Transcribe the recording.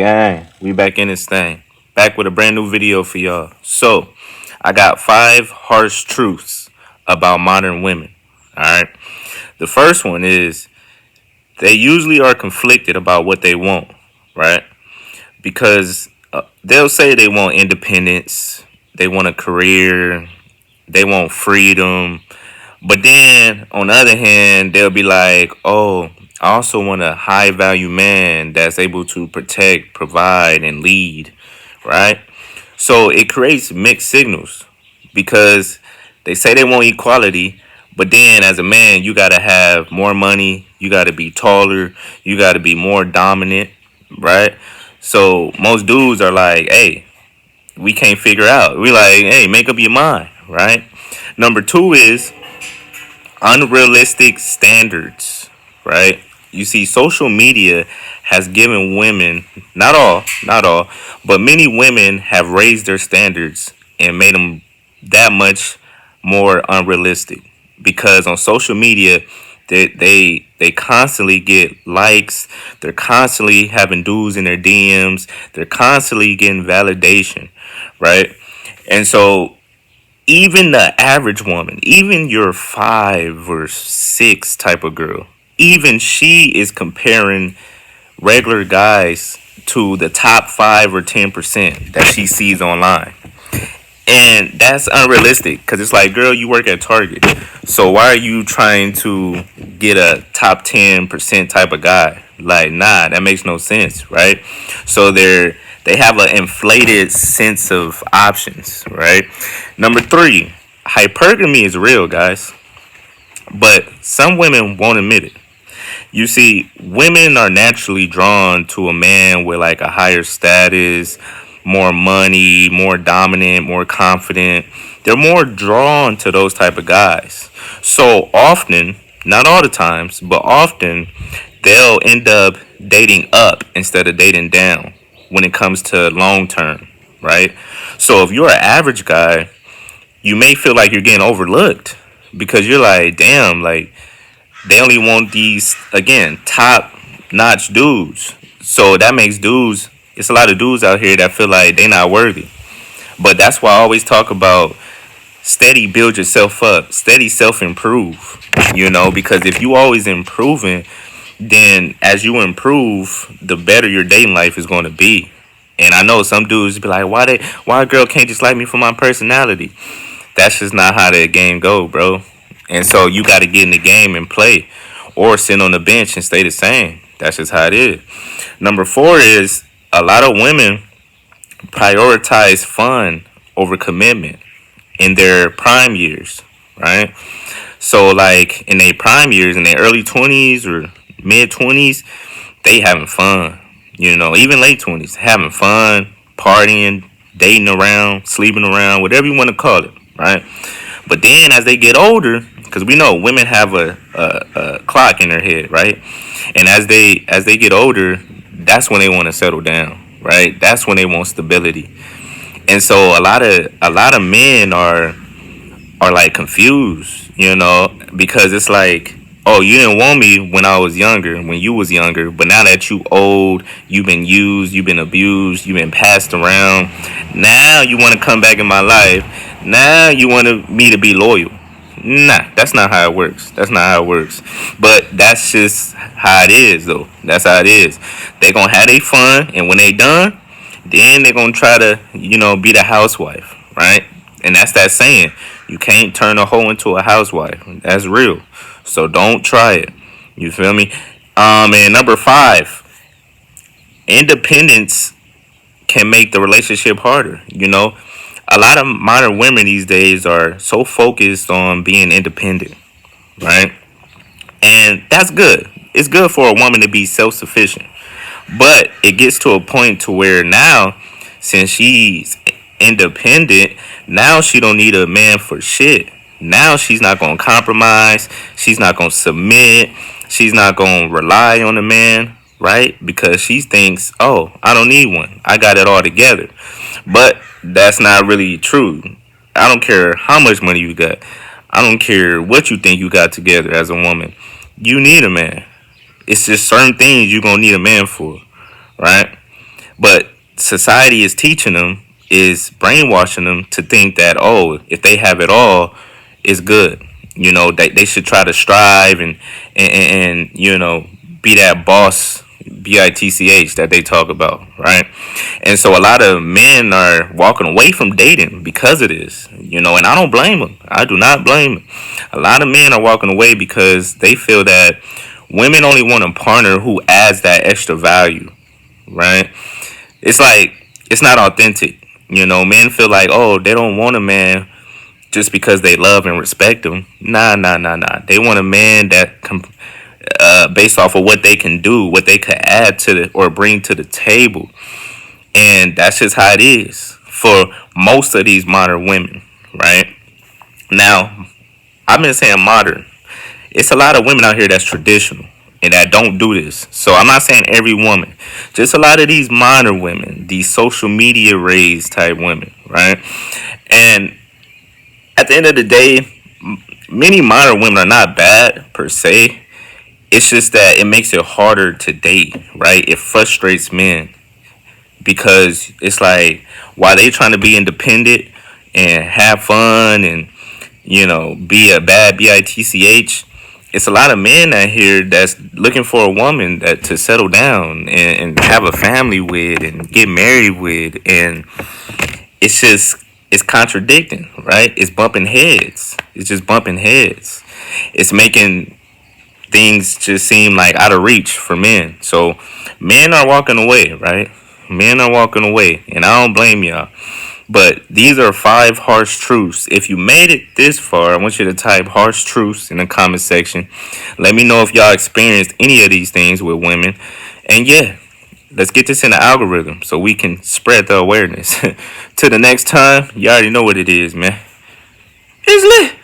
Gang, we back in this thing. Back with a brand new video for y'all. So, I got 5 harsh truths about modern women. Alright. The first one is they usually are conflicted about what they want, right? Because they'll say they want independence, they want a career, they want freedom, but then on the other hand, they'll be like, oh, I also want a high value man that's able to protect, provide, and lead, right? So it creates mixed signals because they say they want equality, but then as a man, you got to have more money, you got to be taller, you got to be more dominant, right? So most dudes are like, hey, we can't figure out. We like, hey, make up your mind, right? Number two is unrealistic standards, right? You see, social media has given women, not all, but many women have raised their standards and made them that much more unrealistic. Because on social media, they constantly get likes, they're constantly having dudes in their DMs, they're constantly getting validation, right? And so even the average woman, even your 5 or 6 type of girl, even she is comparing regular guys to the top 5 or 10% that she sees online. And that's unrealistic because it's like, girl, you work at Target. So why are you trying to get a top 10% type of guy? Like, nah, that makes no sense, right? So they have an inflated sense of options, right? Number 3, hypergamy is real, guys. But some women won't admit it. You see, women are naturally drawn to a man with like a higher status, more money, more dominant, more confident. They're more drawn to those type of guys. So often, not all the times, but often, they'll end up dating up instead of dating down when it comes to long term, right? So if you're an average guy, you may feel like you're getting overlooked because you're like, damn, like they only want these, again, top notch dudes. So that makes dudes, it's a lot of dudes out here that feel like they're not worthy. But that's why I always talk about steady build yourself up, steady self improve, because if you always improving, then as you improve, the better your dating life is going to be. And I know some dudes be like, why a girl can't just like me for my personality? That's just not how the game go, bro. And so you got to get in the game and play, or sit on the bench and stay the same. That's just how it is. Number 4 is a lot of women prioritize fun over commitment in their prime years, right? So like in their prime years, in their early 20s or mid 20s, they having fun. Even late 20s, having fun, partying, dating around, sleeping around, whatever you want to call it, right? But then as they get older, because we know women have a clock in their head, right? And as they get older, that's when they want to settle down, right? That's when they want stability. And so a lot of men are like confused, because it's like, oh, you didn't want me when I was younger, when you was younger, but now that you old, you've been used, you've been abused, you've been passed around. Now you want to come back in my life. Now you want me to be loyal. Nah, that's not how it works. That's not how it works. But that's just how it is, though. That's how it is. They gonna have their fun, and when they done, then they gonna try to, be the housewife, right? And that's that saying, you can't turn a hoe into a housewife. That's real. So don't try it. You feel me? And number 5, independence can make the relationship harder. A lot of modern women these days are so focused on being independent, right? And that's good. It's good for a woman to be self-sufficient. But it gets to a point to where now, since she's independent, now she don't need a man for shit. Now she's not going to compromise. She's not going to submit. She's not going to rely on a man, right? Because she thinks, oh, I don't need one. I got it all together. But that's not really true. I don't care how much money you got. I don't care what you think you got together as a woman. You need a man. It's just certain things you're going to need a man for, right? But society is teaching them, is brainwashing them to think that, oh, if they have it all, it's good. They should try to strive and be that boss, bitch, that they talk about, right? And so a lot of men are walking away from dating because of this, and I don't blame them. I do not blame them. A lot of men are walking away because they feel that women only want a partner who adds that extra value, right? It's like, it's not authentic. Men feel like, oh, they don't want a man just because they love and respect him. Nah, nah, nah, nah. They want a man that based off of what they can do, what they could add to the or bring to the table. And that's just how it is for most of these modern women, right? Now, I've been saying modern. It's a lot of women out here that's traditional and that don't do this. So I'm not saying every woman, just a lot of these modern women, these social media raised type women, right? And at the end of the day, many modern women are not bad per se. It's just that it makes it harder to date, right? It frustrates men because it's like, while they trying to be independent and have fun and be a bad bitch, it's a lot of men out here that's looking for a woman that to settle down and have a family with and get married with, and it's contradicting, right? It's bumping heads. It's just bumping heads. It's making things just seem like out of reach for men. So men are walking away, right? Men are walking away, and I don't blame y'all. But these are 5 harsh truths. If you made it this far, I want you to type harsh truths in the comment section. Let me know if y'all experienced any of these things with women. And yeah, let's get this in the algorithm so we can spread the awareness. Till the next time, you already know what it is, man. It's lit.